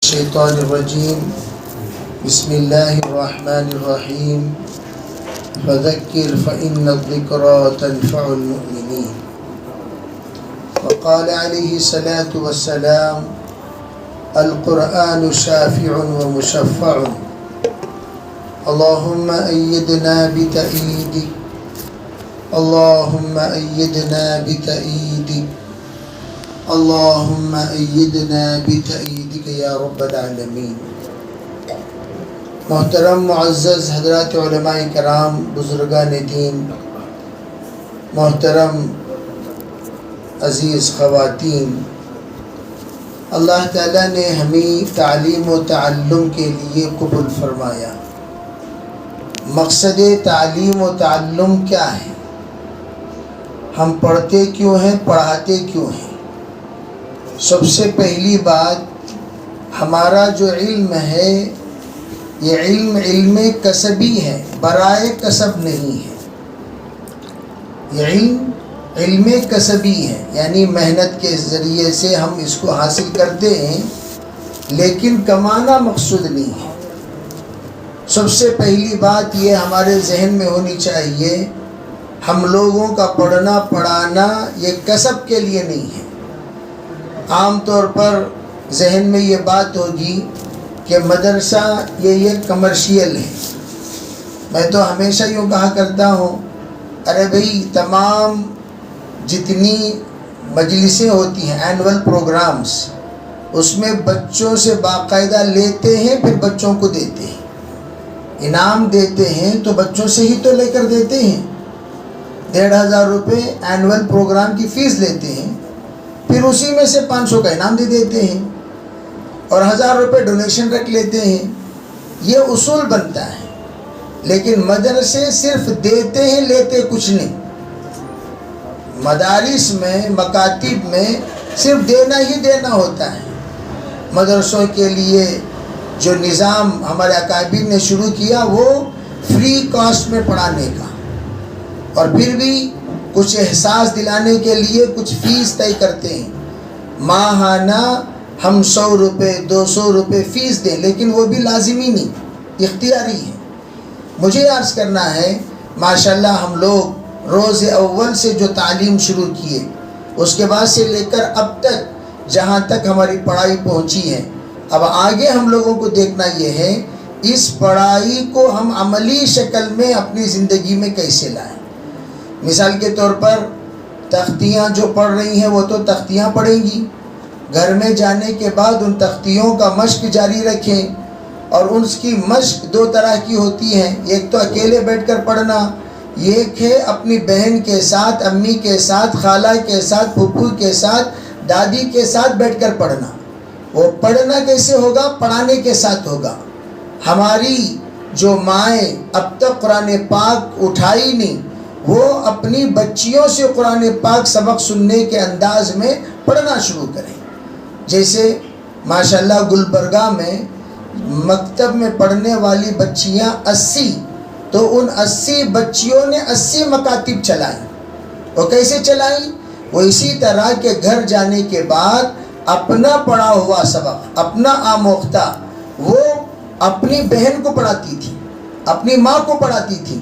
الشيطان الرجيم بسم الله الرحمن الرحيم فذكر فإن الذكرى تنفع المؤمنين. وقال عليه الصلاة والسلام القرآن شافع ومشفع اللهم أيدنا بتأييدك اللهم أيدنا بتأييدك اللهم أيدنا بتأييدك یا رب العالمین. محترم معزز حضرات علماء کرام، بزرگان دین، محترم عزیز خواتین، اللہ تعالیٰ نے ہمیں تعلیم و تعلم کے لیے قبول فرمایا. مقصد تعلیم و تعلم کیا ہے؟ ہم پڑھتے کیوں ہیں، پڑھاتے کیوں ہیں؟ سب سے پہلی بات، ہمارا جو علم ہے یہ علم کسبی ہے، برائے کسب نہیں ہے. یہ علم کسبی ہے، یعنی محنت کے ذریعے سے ہم اس کو حاصل کرتے ہیں، لیکن کمانا مقصود نہیں ہے. سب سے پہلی بات یہ ہمارے ذہن میں ہونی چاہیے، ہم لوگوں کا پڑھنا پڑھانا یہ کسب کے لیے نہیں ہے. عام طور پر ذہن میں یہ بات ہوگی کہ مدرسہ یہ کمرشیل ہے. میں تو ہمیشہ یوں کہا کرتا ہوں، ارے بھئی تمام جتنی مجلسیں ہوتی ہیں، اینول پروگرامز، اس میں بچوں سے باقاعدہ لیتے ہیں، پھر بچوں کو دیتے ہیں. انعام دیتے ہیں تو بچوں سے ہی تو لے کر دیتے ہیں. 1500 روپے اینول پروگرام کی فیس لیتے ہیں، پھر اسی میں سے 500 کا انعام دے دیتے ہیں اور 1000 روپے ڈونیشن رکھ لیتے ہیں. یہ اصول بنتا ہے. لیکن مدرسے صرف دیتے ہیں، لیتے کچھ نہیں. مدارس میں، مکاتب میں صرف دینا ہی دینا ہوتا ہے. مدرسوں کے لیے جو نظام ہمارے اکابر نے شروع کیا وہ فری کاسٹ میں پڑھانے کا، اور پھر بھی کچھ احساس دلانے کے لیے کچھ فیس طے کرتے ہیں. ماہانہ ہم 100 روپے 200 روپے فیس دیں، لیکن وہ بھی لازمی نہیں، اختیاری ہے. مجھے عرض کرنا ہے، ماشاءاللہ ہم لوگ روز اول سے جو تعلیم شروع کیے، اس کے بعد سے لے کر اب تک جہاں تک ہماری پڑھائی پہنچی ہے، اب آگے ہم لوگوں کو دیکھنا یہ ہے اس پڑھائی کو ہم عملی شکل میں اپنی زندگی میں کیسے لائیں. مثال کے طور پر تختیاں جو پڑھ رہی ہیں وہ تو تختیاں پڑھیں گی، گھر میں جانے کے بعد ان تختیوں کا مشق جاری رکھیں. اور ان کی مشق 2 طرح کی ہوتی ہیں، ایک تو اکیلے بیٹھ کر پڑھنا، ایک ہے اپنی بہن کے ساتھ، امی کے ساتھ، خالہ کے ساتھ، پھوپھو کے ساتھ، دادی کے ساتھ بیٹھ کر پڑھنا. وہ پڑھنا کیسے ہوگا؟ پڑھانے کے ساتھ ہوگا. ہماری جو مائیں اب تک قرآن پاک اٹھائی نہیں، وہ اپنی بچیوں سے قرآن پاک سبق سننے کے انداز میں پڑھنا شروع کریں. جیسے ماشاءاللہ گلبرگہ میں مکتب میں پڑھنے والی بچیاں 80، تو ان 80 بچیوں نے 80 مکاتب چلائیں. وہ کیسے چلائیں؟ وہ اسی طرح کہ گھر جانے کے بعد اپنا پڑھا ہوا سبق، اپنا آموختہ وہ اپنی بہن کو پڑھاتی تھی، اپنی ماں کو پڑھاتی تھی.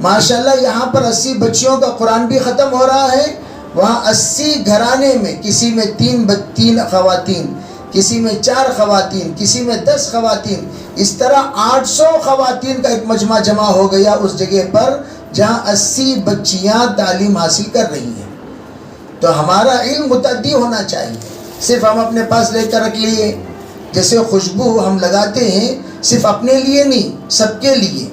ماشاءاللہ یہاں پر 80 بچیوں کا قرآن بھی ختم ہو رہا ہے. وہاں 80 گھرانے میں کسی میں 3 خواتین، کسی میں 4 خواتین، کسی میں 10 خواتین، اس طرح 800 خواتین کا ایک مجمع جمع ہو گیا اس جگہ پر جہاں 80 بچیاں تعلیم حاصل کر رہی ہیں. تو ہمارا علم متعدی ہونا چاہیے. صرف ہم اپنے پاس لے کر رکھ لیے. جیسے خوشبو ہم لگاتے ہیں صرف اپنے لیے نہیں، سب کے لیے.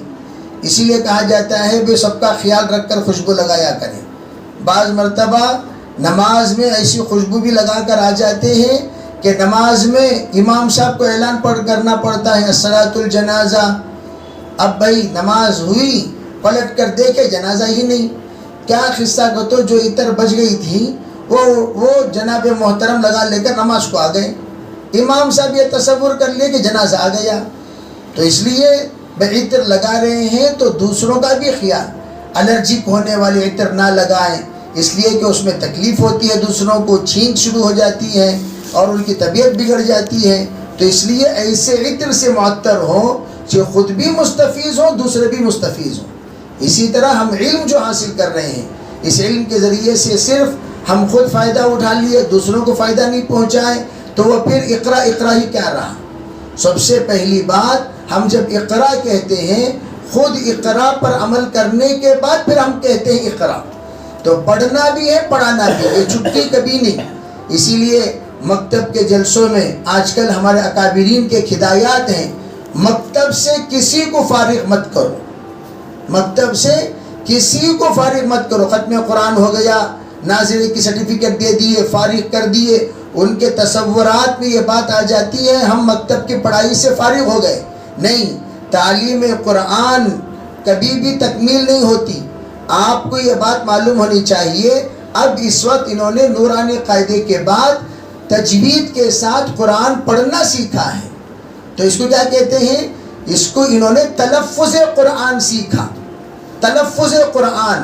اسی لیے کہا جاتا ہے کہ سب کا خیال رکھ کر خوشبو لگایا کریں. بعض مرتبہ نماز میں ایسی خوشبو بھی لگا کر آ جاتے ہیں کہ نماز میں امام صاحب کو اعلان کرنا پڑتا ہے الصلاۃ الجنازہ. اب بھائی نماز ہوئی، پلٹ کر دیکھے جنازہ ہی نہیں. کیا قصہ کو تو جو عطر بچ گئی تھی وہ جناب محترم لگا لے کر نماز کو آ گئے. امام صاحب یہ تصور کر لے کہ جنازہ آ گیا. تو اس لیے عطر لگا رہے ہیں تو دوسروں کا بھی خیال، الرجک ہونے والی عطر نہ لگائیں، اس لیے کہ اس میں تکلیف ہوتی ہے، دوسروں کو چھینک شروع ہو جاتی ہے اور ان کی طبیعت بگڑ جاتی ہے. تو اس لیے ایسے عطر سے معطر ہوں کہ خود بھی مستفیض ہوں، دوسرے بھی مستفیض ہوں۔ اسی طرح ہم علم جو حاصل کر رہے ہیں، اس علم کے ذریعے سے صرف ہم خود فائدہ اٹھا لیے، دوسروں کو فائدہ نہیں پہنچائیں، تو وہ پھر اقرا اقرا ہی کیا رہا۔ سب سے پہلی بات، ہم جب اقرا کہتے ہیں، خود اقرا پر عمل کرنے کے بعد پھر ہم کہتے ہیں اقرا، تو پڑھنا بھی ہے پڑھانا بھی، یہ چھٹی کبھی نہیں۔ اسی لیے مکتب کے جلسوں میں آج کل ہمارے اکابرین کے ہدایات ہیں، مکتب سے کسی کو فارغ مت کرو، مکتب سے کسی کو فارغ مت کرو۔ ختم قرآن ہو گیا، ناظرین کی سرٹیفکیٹ دے دیے، فارغ کر دیے، ان کے تصورات میں یہ بات آ جاتی ہے ہم مکتب کی پڑھائی سے فارغ ہو گئے۔ نہیں، تعلیم قرآن کبھی بھی تکمیل نہیں ہوتی۔ آپ کو یہ بات معلوم ہونی چاہیے، اب اس وقت انہوں نے نورانی قاعدے کے بعد تجوید کے ساتھ قرآن پڑھنا سیکھا ہے، تو اس کو کیا کہتے ہیں؟ اس کو انہوں نے تلفظ قرآن سیکھا، تلفظ قرآن۔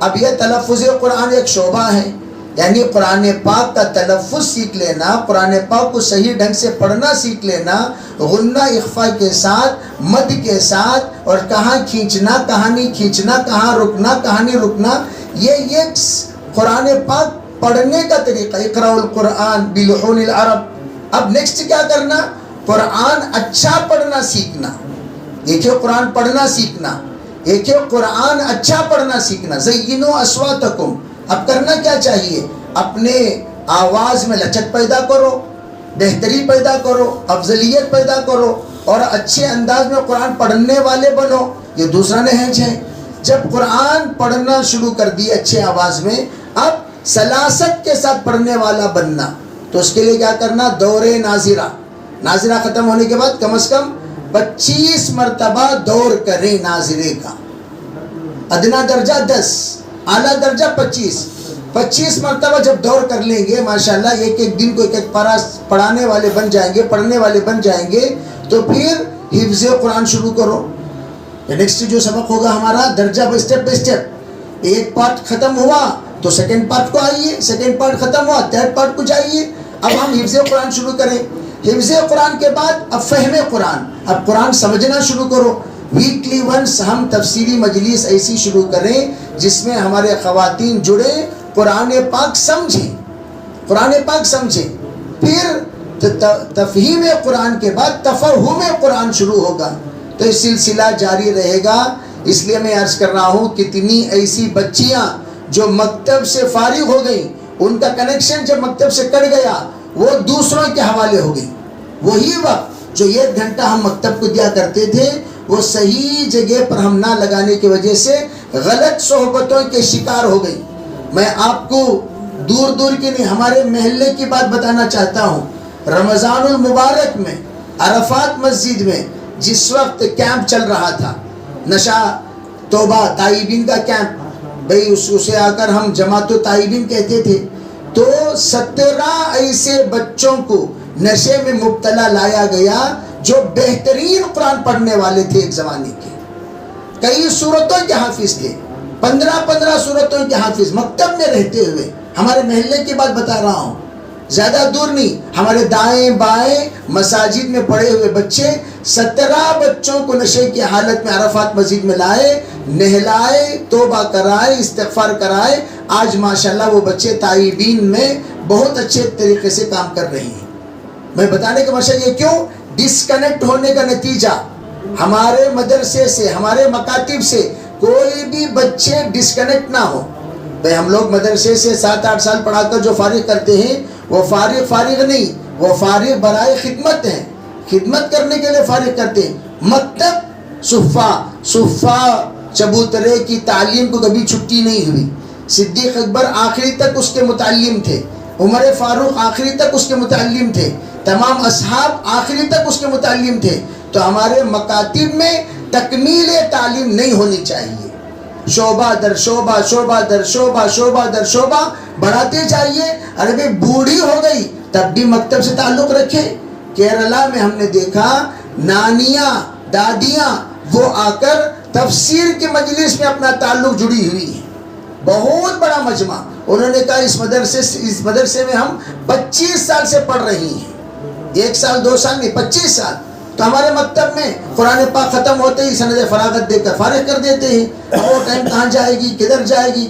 اب یہ تلفظ قرآن ایک شعبہ ہے، یعنی قرآن پاک کا تلفظ سیکھ لینا، قرآن پاک کو صحیح ڈھنگ سے پڑھنا سیکھ لینا، غنہ اخفا کے ساتھ، مد کے ساتھ، اور کہاں کھینچنا کہاں نہیں کھینچنا، کہاں رکنا کہاں نہیں رکنا، یہ قرآن پاک پڑھنے کا طریقہ۔ اقرأ القرآن بلحون العرب۔ اب نیکسٹ کیا کرنا؟ قرآن اچھا پڑھنا سیکھنا۔ دیکھیں، قرآن پڑھنا سیکھنا، دیکھیں قرآن اچھا پڑھنا سیکھنا۔ زینوا اصواتکم۔ اب کرنا کیا چاہیے؟ اپنے آواز میں لچک پیدا کرو، بہتری پیدا کرو، افضلیت پیدا کرو، اور اچھے انداز میں قرآن پڑھنے والے بنو۔ یہ دوسرا نہج ہے۔ جب قرآن پڑھنا شروع کر دیے اچھے آواز میں، اب سلاست کے ساتھ پڑھنے والا بننا، تو اس کے لیے کیا کرنا؟ دور ناظرہ، ناظرہ ختم ہونے کے بعد کم از کم 25 مرتبہ دور کریں ناظرے کا۔ ادنا درجہ 10، اعلیٰ درجہ 25 مرتبہ جب دور کر لیں گے، ماشاءاللہ ایک ایک دن کو ایک ایک پارا پڑھانے والے بن جائیں گے، پڑھنے والے بن جائیں گے، تو پھر حفظ قرآن شروع کرو۔ نیکسٹ جو سبق ہوگا ہمارا درجہ اسٹیپ بائی اسٹیپ، ایک پارٹ ختم ہوا تو سیکنڈ پارٹ کو آئیے، سیکنڈ پارٹ ختم ہوا تھرڈ پارٹ کو جائیے۔ اب ہم حفظ قرآن شروع کریں، حفظ قرآن کے بعد اب فہم قرآن، اب قرآن سمجھنا شروع کرو۔ ویکلی ونس ہم تفسیری مجلس ایسی شروع کریں جس میں ہمارے خواتین جڑیں، قرآن پاک سمجھیں، قرآن پاک سمجھیں۔ پھر تفہیم قرآن کے بعد تفہم قرآن شروع ہوگا، تو یہ سلسلہ جاری رہے گا۔ اس لیے میں عرض کر رہا ہوں، کتنی ایسی بچیاں جو مکتب سے فارغ ہو گئیں، ان کا کنیکشن جب مکتب سے کٹ گیا وہ دوسروں کے حوالے ہو گئی۔ وہی وقت جو 1 گھنٹہ ہم مکتب کو دیا کرتے تھے، وہ صحیح جگہ پر ہم نہ لگانے کی وجہ سے غلط صحبتوں کے شکار ہو گئی۔ میں آپ کو دور دور کی نہیں، ہمارے محلے کی بات بتانا چاہتا ہوں۔ رمضان المبارک میں عرفات مسجد میں جس وقت کیمپ چل رہا تھا، نشہ توبہ تائبین کا کیمپ، بھئی اسے آ کر ہم جماعت تائبین کہتے تھے، تو 17 ایسے بچوں کو نشے میں مبتلا لایا گیا جو بہترین قرآن پڑھنے والے تھے ایک زمانے کے، کئی سورتوں کے حافظ تھے، 15 سورتوں کے حافظ، مکتب میں رہتے ہوئے۔ ہمارے محلے کی بات بتا رہا ہوں، زیادہ دور نہیں، ہمارے دائیں بائیں مساجد میں پڑے ہوئے بچے، 17 بچوں کو نشے کی حالت میں عرفات مسجد میں لائے، نہلائے، توبہ کرائے، استغفار کرائے۔ آج ماشاءاللہ وہ بچے تائبین میں بہت اچھے طریقے سے کام کر رہے ہیں۔ میں بتانے کا مقصد یہ کیوں؟ ڈسکنیکٹ ہونے کا نتیجہ، ہمارے مدرسے سے، ہمارے مکاتب سے کوئی بھی بچے ڈسکنیکٹ نہ ہو۔ بھئی ہم لوگ مدرسے سے 7-8 سال پڑھا کر جو فارغ کرتے ہیں، وہ فارغ نہیں، وہ فارغ برائے خدمت ہیں، خدمت کرنے کے لیے فارغ کرتے ہیں۔ مکتب صفا چبوترے کی تعلیم کو کبھی چھٹی نہیں ہوئی۔ صدیق اکبر آخری تک اس کے متعلم تھے، عمر فاروق آخری تک اس کے متعلم تھے، تمام اصحاب آخری تک اس کے متعلم تھے۔ تو ہمارے مکاتب میں تکمیل تعلیم نہیں ہونی چاہیے، شعبہ در شعبہ، شعبہ در شعبہ، شعبہ در شعبہ بڑھاتے جائیے۔ ارے بھائی بوڑھی ہو گئی تب بھی مکتب سے تعلق رکھے۔ کیرلا میں ہم نے دیکھا نانیاں دادیاں وہ آ کر تفسیر کے مجلس میں اپنا تعلق جڑی ہوئی ہیں، بہت بڑا مجمع۔ انہوں نے کہا اس مدرسے میں ہم 25 سال سے پڑھ رہی ہیں، 1 سال 2 سال نہیں 25 سال. تو ہمارے مکتب میں قرآن پاک ختم ہوتے ہی سند فراغت دے کر فارغ کر دیتے ہیں. اب وہ ٹائم کہاں جائے گی، کدھر جائے گی،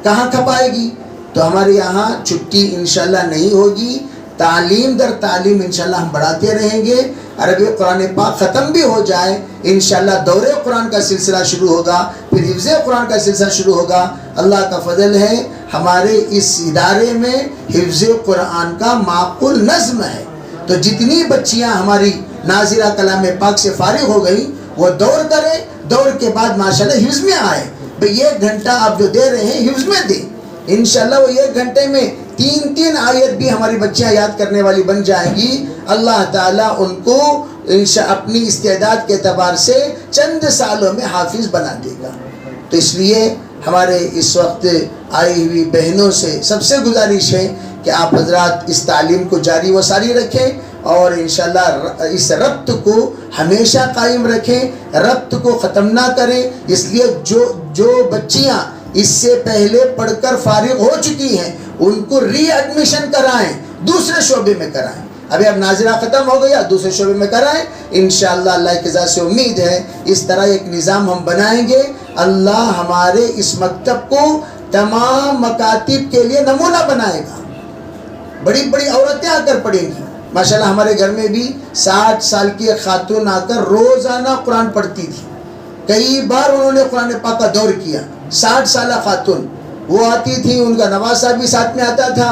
کہاں کھپائے گی؟ تو ہمارے یہاں چھٹی انشاءاللہ نہیں ہوگی. تعلیم در تعلیم انشاءاللہ ہم بڑھاتے رہیں گے. عربی قرآن پاک ختم بھی ہو جائے انشاءاللہ دورے قرآن کا سلسلہ شروع ہوگا، پھر حفظ قرآن کا سلسلہ شروع ہوگا. اللہ کا فضل ہے ہمارے اس ادارے میں حفظ قرآن کا معقول نظم ہے. تو جتنی بچیاں ہماری ناظرہ کلام پاک سے فارغ ہو گئی وہ دوڑ کریں، دوڑ کے بعد ماشاءاللہ حفظ میں آئے. بھئی 1 گھنٹہ آپ جو دے رہے ہیں حفظ میں دیں. انشاءاللہ وہ 1 گھنٹے میں 3 آیت بھی ہماری بچیاں یاد کرنے والی بن جائیں گی. اللہ تعالیٰ ان کو اپنی استعداد کے اعتبار سے چند سالوں میں حافظ بنا دے گا. تو اس لیے ہمارے اس وقت آئی ہوئی بہنوں سے سب سے گزارش ہے کہ آپ حضرات اس تعلیم کو جاری و ساری رکھیں اور انشاءاللہ اس ربط کو ہمیشہ قائم رکھیں، ربط کو ختم نہ کریں. اس لیے جو بچیاں اس سے پہلے پڑھ کر فارغ ہو چکی ہیں ان کو ری ایڈمیشن کرائیں، دوسرے شعبے میں کرائیں. ابھی اب ناظرہ ختم ہو گیا، دوسرے شعبے میں کرائیں. انشاءاللہ اللہ کی ذات سے امید ہے اس طرح ایک نظام ہم بنائیں گے. اللہ ہمارے اس مکتب کو تمام مکاتب کے لیے نمونہ بنائے گا. بڑی بڑی عورتیں آ کر پڑھیں گی. ماشاءاللہ ہمارے گھر میں بھی 60 سال کی ایک خاتون آ کر روزانہ قرآن پڑھتی تھی. کئی بار انہوں نے قرآن پاک کا دور کیا. 60 سالہ خاتون وہ آتی تھی، ان کا نواسہ بھی ساتھ میں آتا تھا،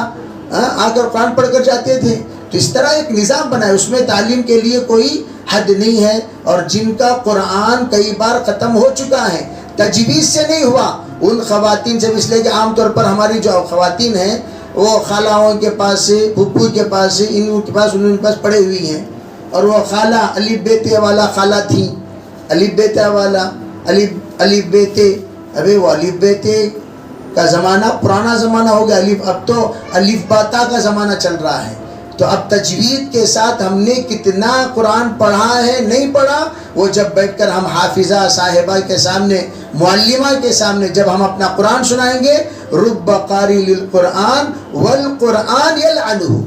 آ کر قرآن پڑھ کر جاتے تھے. تو اس طرح ایک نظام بنائے، اس میں تعلیم کے لیے کوئی حد نہیں ہے. اور جن کا قرآن کئی بار ختم ہو چکا ہے، تجویز سے نہیں ہوا، ان خواتین سے، اس لیے کہ عام طور پر ہماری جو خواتین ہیں وہ خالہوں کے پاس سے، پھپھو کے پاس سے، ان کے پاس پڑے ہوئی ہیں. اور وہ خالہ الف بیتے والا خالہ تھیں، الف بیتا والا الف بیتے. ابھی وہ الف بیتے کا زمانہ پرانا زمانہ ہو گیا. اب تو الف باتا کا زمانہ چل رہا ہے. تو اب تجوید کے ساتھ ہم نے کتنا قرآن پڑھا ہے، نہیں پڑھا، وہ جب بیٹھ کر ہم حافظہ صاحبہ کے سامنے، معلمہ کے سامنے جب ہم اپنا قرآن سنائیں گے، رب قاری للقرآن والقرآن یلعنہ.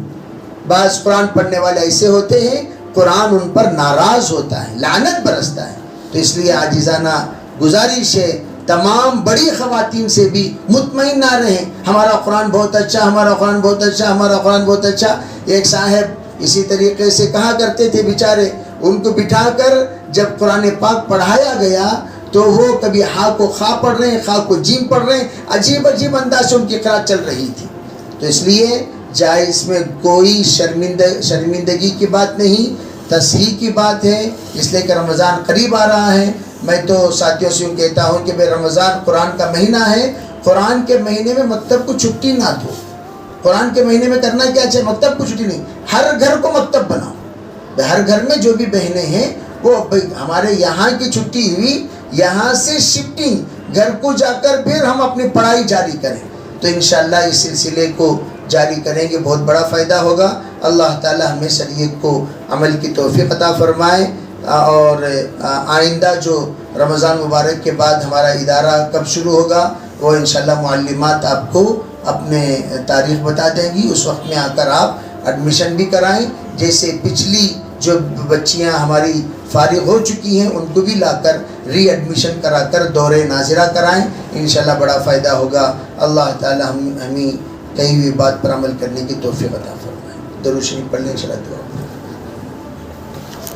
بعض قرآن پڑھنے والے ایسے ہوتے ہیں قرآن ان پر ناراض ہوتا ہے، لعنت برستا ہے. تو اس لیے عاجزانہ گزارش ہے تمام بڑی خواتین سے بھی مطمئن نہ رہیں ہمارا قرآن بہت اچھا، ہمارا قرآن بہت اچھا، ہمارا قرآن بہت اچھا. ایک صاحب اسی طریقے سے کہا کرتے تھے بیچارے، ان کو بٹھا کر جب قرآن پاک پڑھایا گیا تو وہ کبھی ہا کو خا پڑھ رہے ہیں، خا کو جیم پڑھ رہے ہیں، عجیب عجیب انداز سے ان کی قرأت چل رہی تھی. تو اس لیے جائے اس میں کوئی شرمندگی کی بات نہیں، تصحیح کی بات ہے. اس لیے کہ رمضان قریب آ رہا ہے. میں تو ساتھیوں سے یوں کہتا ہوں کہ بھائی رمضان قرآن کا مہینہ ہے، قرآن کے مہینے میں مکتب کو چھٹی نہ دو. قرآن کے مہینے میں کرنا کیا چاہیے؟ مکتب کو چھٹی نہیں، ہر گھر کو مکتب بناؤ. ہر گھر میں جو بھی بہنیں ہیں وہ ہمارے یہاں کی چھٹی ہوئی، یہاں سے شفٹنگ گھر کو جا کر پھر ہم اپنی پڑھائی جاری کریں. تو انشاءاللہ اس سلسلے کو جاری کریں گے، بہت بڑا فائدہ ہوگا. اللہ تعالی ہمیں شریعت کو عمل کی توفیق عطا فرمائے. اور آئندہ جو رمضان مبارک کے بعد ہمارا ادارہ کب شروع ہوگا وہ انشاءاللہ معلمات آپ کو اپنے تاریخ بتا دیں گی. اس وقت میں آ کر آپ ایڈمیشن بھی کرائیں. جیسے پچھلی جو بچیاں ہماری فارغ ہو چکی ہیں ان کو بھی لا کر ری ایڈمیشن کرا کر دورے ناظرہ کرائیں. انشاءاللہ بڑا فائدہ ہوگا. اللہ تعالی ہمیں کہیں بھی بات پر عمل کرنے کی توفیق عطا فرمائے. درود شریف پڑھ لیں انشاءاللہ.